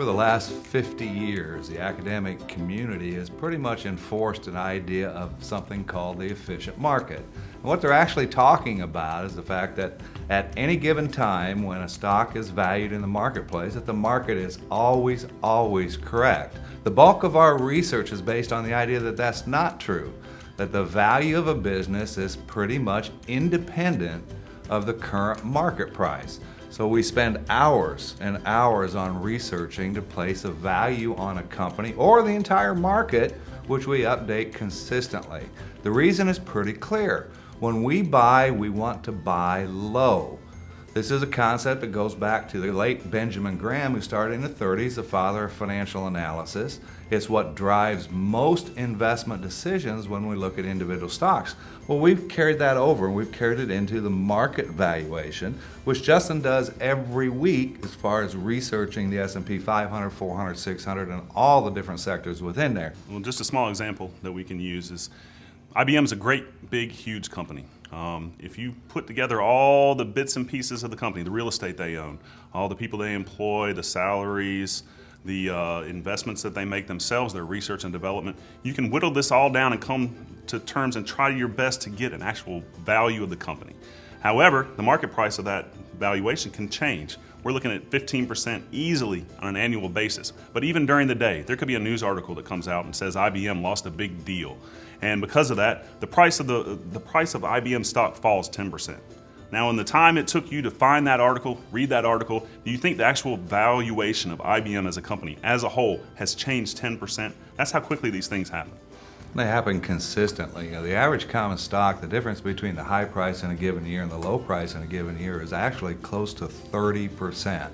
Over the last 50 years, the academic community has pretty much enforced an idea of something called the efficient market. And what they're actually talking about is the fact that at any given time when a stock is valued in the marketplace, that the market is always correct. The bulk of our research is based on the idea that that's not true, that the value of a business is pretty much independent of the current market price. So we spend hours and hours on researching to place a value on a company or the entire market, which we update consistently. The reason is pretty clear. When we buy, we want to buy low. This is a concept that goes back to the late Benjamin Graham, who started in the 30s, the father of financial analysis. It's what drives most investment decisions when we look at individual stocks. Well, we've carried that over and we've carried it into the market valuation, which Justin does every week as far as researching the S&P 500, 400, 600, and all the different sectors within there. Well, just a small example that we can use is IBM is a great, big, huge company. If you put together all the bits and pieces of the company, the real estate they own, all the people they employ, the salaries, the investments that they make themselves, their research and development, you can whittle this all down and come to terms and try your best to get an actual value of the company. However, the market price of that valuation can change. We're looking at 15% easily on an annual basis. But even during the day, there could be a news article that comes out and says IBM lost a big deal. And because of that, the price of IBM stock falls 10%. Now, in the time it took you to find that article, read that article, do you think the actual valuation of IBM as a company as a whole has changed 10%? That's how quickly these things happen. They happen consistently. The average common stock, the difference between the high price in a given year and the low price in a given year is actually close to 30%.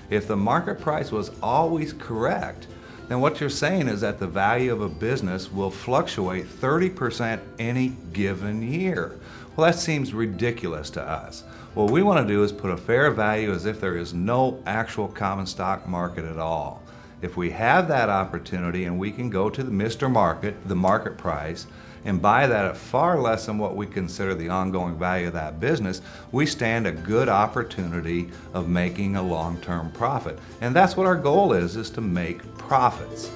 If the market price was always correct, then what you're saying is that the value of a business will fluctuate 30% any given year. Well, that seems ridiculous to us. What we want to do is put a fair value as if there is no actual common stock market at all. If we have that opportunity and we can go to the Mr. Market, the market price, and buy that at far less than what we consider the ongoing value of that business, we stand a good opportunity of making a long-term profit. And that's what our goal is to make profits.